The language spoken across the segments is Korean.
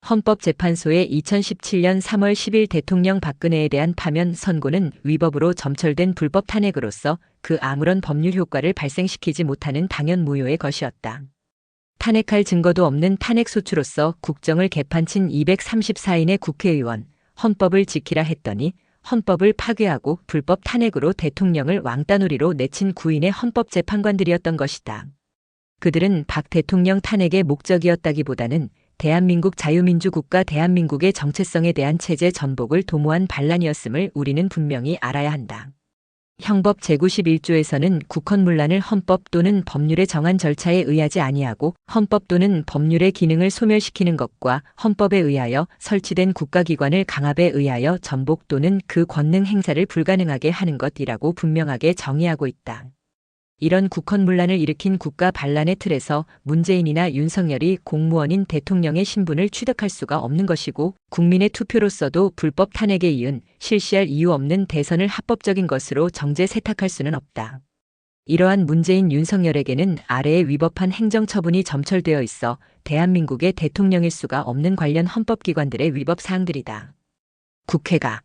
헌법재판소의 2017년 3월 10일 대통령 박근혜에 대한 파면 선고는 위법으로 점철된 불법 탄핵으로서 그 아무런 법률 효과를 발생시키지 못하는 당연 무효의 것이었다. 탄핵할 증거도 없는 탄핵소추로서 국정을 개판친 234인의 국회의원, 헌법을 지키라 했더니 헌법을 파괴하고 불법 탄핵으로 대통령을 왕따놀이로 내친 9인의 헌법재판관들이었던 것이다. 그들은 박 대통령 탄핵의 목적이었다기보다는 대한민국 자유민주국가 대한민국의 정체성에 대한 체제 전복을 도모한 반란이었음을 우리는 분명히 알아야 한다. 형법 제91조에서는 국헌문란을 헌법 또는 법률에 정한 절차에 의하지 아니하고 헌법 또는 법률의 기능을 소멸시키는 것과 헌법에 의하여 설치된 국가기관을 강압에 의하여 전복 또는 그 권능 행사를 불가능하게 하는 것이라고 분명하게 정의하고 있다. 이런 국헌문란을 일으킨 국가 반란의 틀에서 문재인이나 윤석열이 공무원인 대통령의 신분을 취득할 수가 없는 것이고 국민의 투표로서도 불법 탄핵에 이은 실시할 이유 없는 대선을 합법적인 것으로 정제 세탁할 수는 없다. 이러한 문재인 윤석열에게는 아래에 위법한 행정처분이 점철되어 있어 대한민국의 대통령일 수가 없는 관련 헌법기관들의 위법 사항들이다. 국회가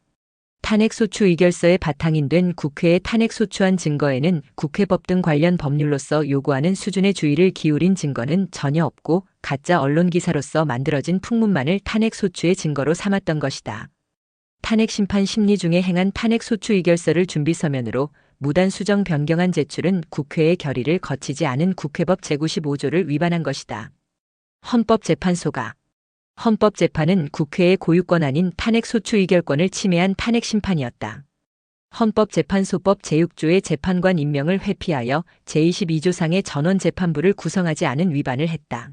탄핵소추 의결서의 바탕인 된 국회의 탄핵소추안 증거에는 국회법 등 관련 법률로서 요구하는 수준의 주의를 기울인 증거는 전혀 없고 가짜 언론기사로서 만들어진 풍문만을 탄핵소추의 증거로 삼았던 것이다. 탄핵심판 심리 중에 행한 탄핵소추 의결서를 준비서면으로 무단 수정 변경안 제출은 국회의 결의를 거치지 않은 국회법 제95조를 위반한 것이다. 헌법재판소가 헌법재판은 국회의 고유권 아닌 탄핵소추 의결권을 침해한 탄핵심판이었다. 헌법재판소법 제6조의 재판관 임명을 회피하여 제22조상의 전원재판부를 구성하지 않은 위반을 했다.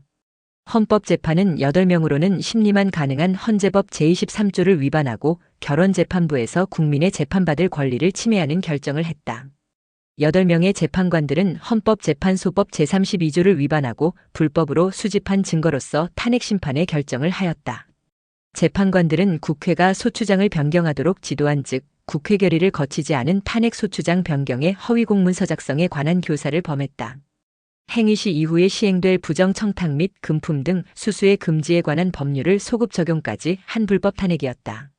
헌법재판은 8명으로는 심리만 가능한 헌재법 제23조를 위반하고 결원재판부에서 국민의 재판받을 권리를 침해하는 결정을 했다. 8명의 재판관들은 헌법재판소법 제32조를 위반하고 불법으로 수집한 증거로서 탄핵심판의 결정을 하였다. 재판관들은 국회가 소추장을 변경하도록 지도한 즉 국회 결의를 거치지 않은 탄핵소추장 변경의 허위공문서 작성에 관한 교사를 범했다. 행위 시 이후에 시행될 부정청탁 및 금품 등 수수의 금지에 관한 법률을 소급 적용까지 한 불법 탄핵이었다.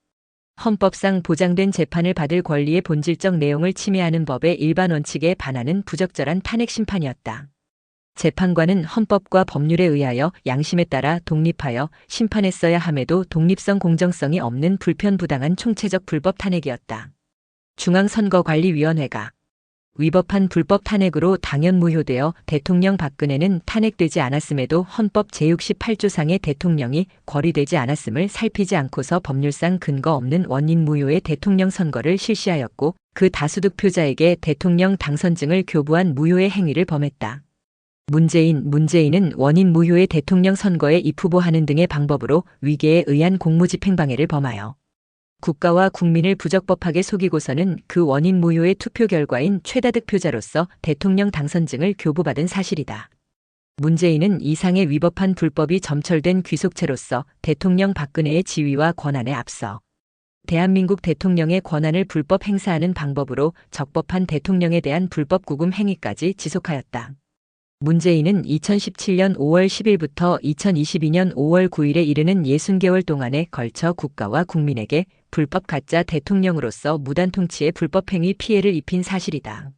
헌법상 보장된 재판을 받을 권리의 본질적 내용을 침해하는 법의 일반 원칙에 반하는 부적절한 탄핵 심판이었다. 재판관은 헌법과 법률에 의하여 양심에 따라 독립하여 심판했어야 함에도 독립성 공정성이 없는 불편부당한 총체적 불법 탄핵이었다. 중앙선거관리위원회가 위법한 불법 탄핵으로 당연 무효되어 대통령 박근혜는 탄핵되지 않았음에도 헌법 제68조상의 대통령이 거리되지 않았음을 살피지 않고서 법률상 근거 없는 원인 무효의 대통령 선거를 실시하였고 그 다수 득표자에게 대통령 당선증을 교부한 무효의 행위를 범했다. 문재인은 원인 무효의 대통령 선거에 입후보하는 등의 방법으로 위계에 의한 공무집행방해를 범하여 국가와 국민을 부적법하게 속이고서는 그 원인 무효의 투표 결과인 최다 득표자로서 대통령 당선증을 교부받은 사실이다. 문재인은 이상의 위법한 불법이 점철된 귀속체로서 대통령 박근혜의 지위와 권한에 앞서 대한민국 대통령의 권한을 불법 행사하는 방법으로 적법한 대통령에 대한 불법 구금 행위까지 지속하였다. 문재인은 2017년 5월 10일부터 2022년 5월 9일에 이르는 60개월 동안에 걸쳐 국가와 국민에게 불법 가짜 대통령으로서 무단 통치의 불법 행위 피해를 입힌 사실이다.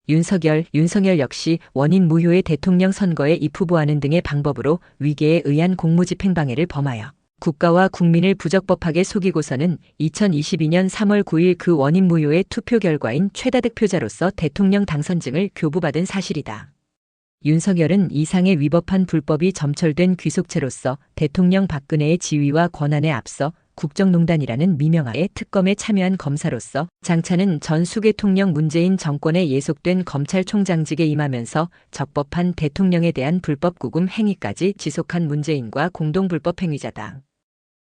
윤석열 역시 원인 무효의 대통령 선거에 입후보하는 등의 방법으로 위계에 의한 공무집행방해를 범하여 국가와 국민을 부적법하게 속이고서는 2022년 3월 9일 그 원인 무효의 투표 결과인 최다 득표자로서 대통령 당선증을 교부받은 사실이다. 윤석열은 이상의 위법한 불법이 점철된 귀속체로서 대통령 박근혜의 지위와 권한에 앞서 국정농단이라는 미명하에 특검에 참여한 검사로서 장차는 전 수계통령 문재인 정권에 예속된 검찰총장직에 임하면서 적법한 대통령에 대한 불법 구금 행위까지 지속한 문재인과 공동 불법 행위자다.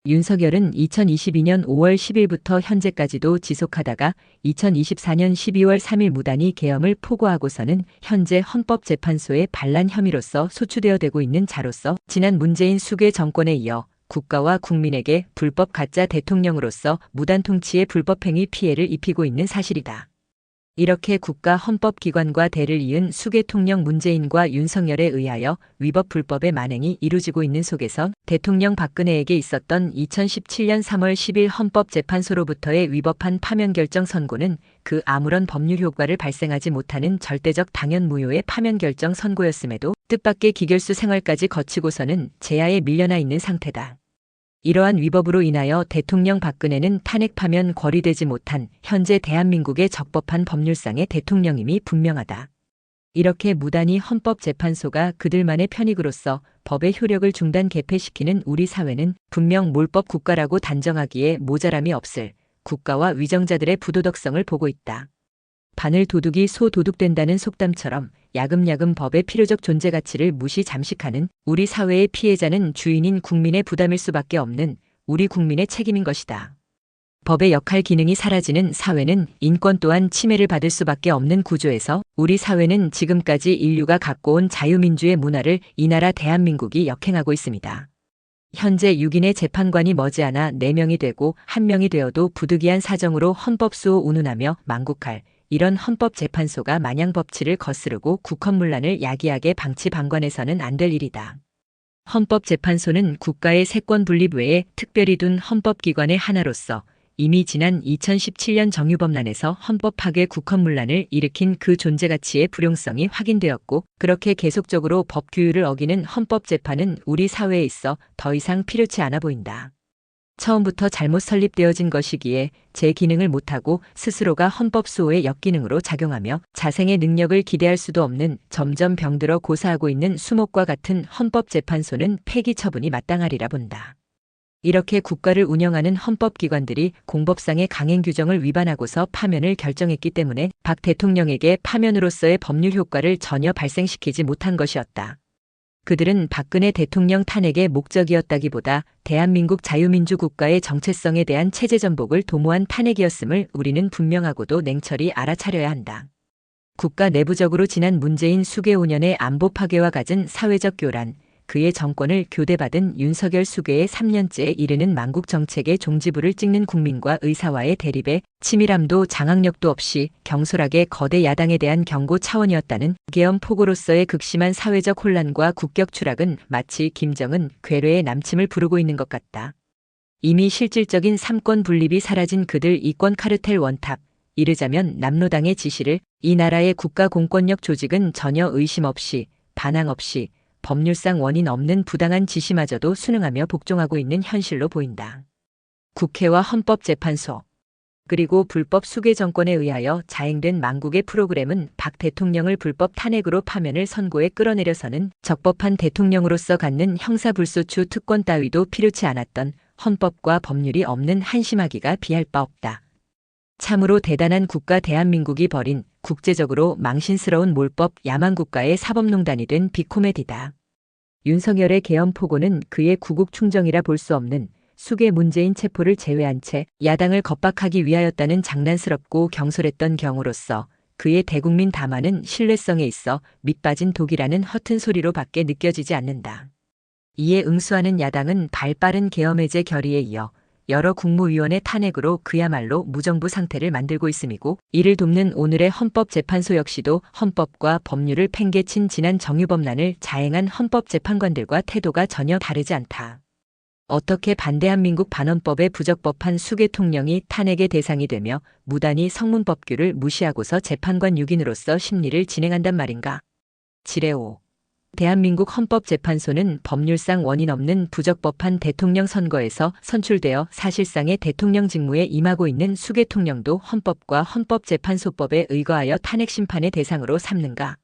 윤석열은 2022년 5월 10일부터 현재까지도 지속하다가 2024년 12월 3일 무단히 계엄을 포고하고서는 현재 헌법재판소의 반란 혐의로서 소추되어 되고 있는 자로서 지난 문재인 수괴 정권에 이어 국가와 국민에게 불법 가짜 대통령으로서 무단 통치의 불법 행위 피해를 입히고 있는 사실이다. 이렇게 국가 헌법기관과 대를 이은 수계통령 문재인과 윤석열에 의하여 위법 불법의 만행이 이루어지고 있는 속에서 대통령 박근혜에게 있었던 2017년 3월 10일 헌법재판소로부터의 위법한 파면결정 선고는 그 아무런 법률 효과를 발생하지 못하는 절대적 당연 무효의 파면결정 선고였음에도 뜻밖의 기결수 생활까지 거치고서는 제야에 밀려나 있는 상태다. 이러한 위법으로 인하여 대통령 박근혜는 탄핵 파면 거리되지 못한 현재 대한민국의 적법한 법률상의 대통령임이 분명하다. 이렇게 무단히 헌법재판소가 그들만의 편익으로서 법의 효력을 중단 개폐시키는 우리 사회는 분명 몰법 국가라고 단정하기에 모자람이 없을 국가와 위정자들의 부도덕성을 보고 있다. 바늘 도둑이 소 도둑된다는 속담처럼 야금야금 법의 필요적 존재 가치를 무시 잠식하는 우리 사회의 피해자는 주인인 국민의 부담일 수밖에 없는 우리 국민의 책임인 것이다. 법의 역할 기능이 사라지는 사회는 인권 또한 침해를 받을 수밖에 없는 구조에서 우리 사회는 지금까지 인류가 갖고 온 자유민주의 문화를 이 나라 대한민국이 역행하고 있습니다. 현재 6인의 재판관이 머지않아 4명이 되고 1명이 되어도 부득이한 사정으로 헌법수호 운운하며 망국할 이런 헌법재판소가 마냥 법치를 거스르고 국헌문란을 야기하게 방치방관해서는 안 될 일이다. 헌법재판소는 국가의 세권 분립 외에 특별히 둔 헌법기관의 하나로서 이미 지난 2017년 정유법란에서 헌법 파괴 국헌문란을 일으킨 그 존재 가치의 불용성이 확인되었고 그렇게 계속적으로 법 규율을 어기는 헌법재판은 우리 사회에 있어 더 이상 필요치 않아 보인다. 처음부터 잘못 설립되어진 것이기에 제 기능을 못하고 스스로가 헌법수호의 역기능으로 작용하며 자생의 능력을 기대할 수도 없는 점점 병들어 고사하고 있는 수목과 같은 헌법재판소는 폐기 처분이 마땅하리라 본다. 이렇게 국가를 운영하는 헌법기관들이 공법상의 강행 규정을 위반하고서 파면을 결정했기 때문에 박 대통령에게 파면으로서의 법률 효과를 전혀 발생시키지 못한 것이었다. 그들은 박근혜 대통령 탄핵의 목적이었다기보다 대한민국 자유민주 국가의 정체성에 대한 체제 전복을 도모한 탄핵이었음을 우리는 분명하고도 냉철히 알아차려야 한다. 국가 내부적으로 지난 문재인 수개 5년의 안보 파괴와 갖은 사회적 교란, 그의 정권을 교대받은 윤석열 수개의 3년째에 이르는 망국 정책의 종지부를 찍는 국민과 의사와의 대립에 치밀함도 장악력도 없이 경솔하게 거대 야당에 대한 경고 차원이었다는 계엄 포고로서의 극심한 사회적 혼란과 국격 추락은 마치 김정은 괴뢰의 남침을 부르고 있는 것 같다. 이미 실질적인 삼권 분립이 사라진 그들 이권 카르텔 원탑, 이르자면 남로당의 지시를 이 나라의 국가 공권력 조직은 전혀 의심 없이, 반항 없이 법률상 원인 없는 부당한 지시마저도 순응하며 복종하고 있는 현실로 보인다. 국회와 헌법재판소, 그리고 불법 수괴 정권에 의하여 자행된 망국의 프로그램은 박 대통령을 불법 탄핵으로 파면을 선고에 끌어내려서는 적법한 대통령으로서 갖는 형사불소추 특권 따위도 필요치 않았던 헌법과 법률이 없는 한심하기가 비할 바 없다. 참으로 대단한 국가 대한민국이 벌인 국제적으로 망신스러운 몰법 야만국가의 사법농단이 된 비코메디다. 윤석열의 계엄 포고는 그의 구국 충정이라 볼 수 없는 수개 문재인 체포를 제외한 채 야당을 겁박하기 위하였다는 장난스럽고 경솔했던 경우로서 그의 대국민 담화는 신뢰성에 있어 밑빠진 독이라는 허튼 소리로 밖에 느껴지지 않는다. 이에 응수하는 야당은 발빠른 계엄 해제 결의에 이어 여러 국무위원의 탄핵으로 그야말로 무정부 상태를 만들고 있음이고 이를 돕는 오늘의 헌법재판소 역시도 헌법과 법률을 팽개친 지난 정유법란을 자행한 헌법재판관들과 태도가 전혀 다르지 않다. 어떻게 반대한민국 반헌법의 부적법한 수계통령이 탄핵의 대상이 되며 무단히 성문법규를 무시하고서 재판관 6인으로서 심리를 진행한단 말인가. 지레오. 대한민국 헌법재판소는 법률상 원인 없는 부적법한 대통령 선거에서 선출되어 사실상의 대통령 직무에 임하고 있는 수계통령도 헌법과 헌법재판소법에 의거하여 탄핵 심판의 대상으로 삼는가.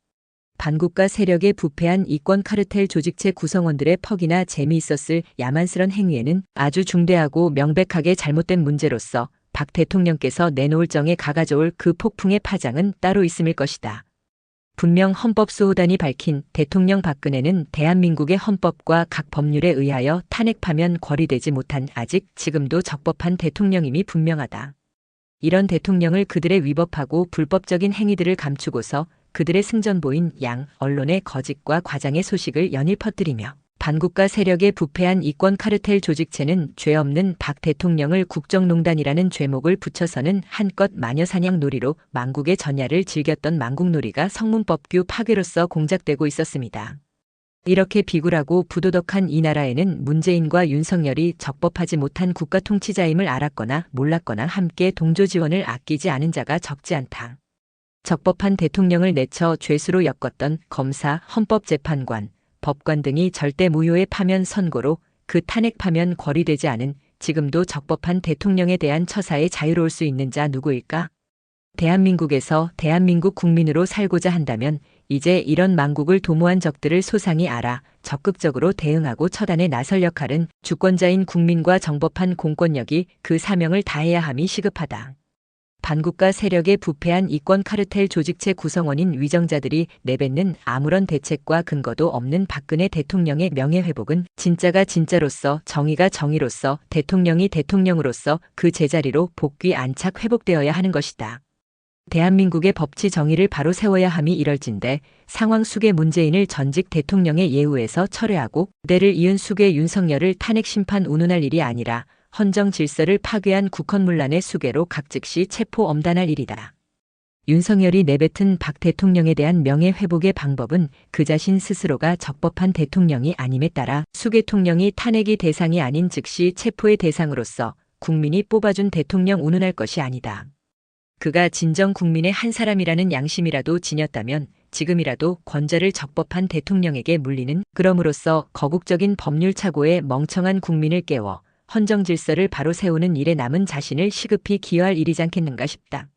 반국가 세력에 부패한 이권 카르텔 조직체 구성원들의 퍽이나 재미있었을 야만스런 행위에는 아주 중대하고 명백하게 잘못된 문제로서 박 대통령께서 내놓을 정에 가가져올 그 폭풍의 파장은 따로 있음일 것이다. 분명 헌법수호단이 밝힌 대통령 박근혜는 대한민국의 헌법과 각 법률에 의하여 탄핵 파면 거리되지 못한 아직 지금도 적법한 대통령임이 분명하다. 이런 대통령을 그들의 위법하고 불법적인 행위들을 감추고서 그들의 승전보인 양 언론의 거짓과 과장의 소식을 연일 퍼뜨리며 반국가 세력에 부패한 이권 카르텔 조직체는 죄 없는 박 대통령을 국정농단이라는 죄목을 붙여서는 한껏 마녀사냥 놀이로 망국의 전야를 즐겼던 망국놀이가 성문법규 파괴로서 공작되고 있었습니다. 이렇게 비굴하고 부도덕한 이 나라에는 문재인과 윤석열이 적법하지 못한 국가 통치자임을 알았거나 몰랐거나 함께 동조 지원을 아끼지 않은 자가 적지 않다. 적법한 대통령을 내쳐 죄수로 엮었던 검사, 헌법재판관, 법관 등이 절대 무효의 파면 선고로 그 탄핵 파면 거리되지 않은 지금도 적법한 대통령에 대한 처사에 자유로울 수 있는 자 누구일까? 대한민국에서 대한민국 국민으로 살고자 한다면 이제 이런 망국을 도모한 적들을 소상히 알아 적극적으로 대응하고 처단에 나설 역할은 주권자인 국민과 정법한 공권력이 그 사명을 다해야 함이 시급하다. 반국가 세력에 부패한 이권 카르텔 조직체 구성원인 위정자들이 내뱉는 아무런 대책과 근거도 없는 박근혜 대통령의 명예회복은 진짜가 진짜로서 정의가 정의로서 대통령이 대통령으로서 그 제자리로 복귀 안착 회복되어야 하는 것이다. 대한민국의 법치 정의를 바로 세워야 함이 이럴진데 상황 속의 문재인을 전직 대통령의 예우에서 철회하고 그대를 이은 숙의 윤석열을 탄핵 심판 운운할 일이 아니라 헌정 질서를 파괴한 국헌문란의 수괴로 각즉시 체포 엄단할 일이다. 윤석열이 내뱉은 박 대통령에 대한 명예회복의 방법은 그 자신 스스로가 적법한 대통령이 아님에 따라 수계통령이 탄핵이 대상이 아닌 즉시 체포의 대상으로서 국민이 뽑아준 대통령 운운할 것이 아니다. 그가 진정 국민의 한 사람이라는 양심이라도 지녔다면 지금이라도 권좌를 적법한 대통령에게 물리는 그럼으로써 거국적인 법률 착오에 멍청한 국민을 깨워 헌정 질서를 바로 세우는 일에 남은 자신을 시급히 기여할 일이지 않겠는가 싶다.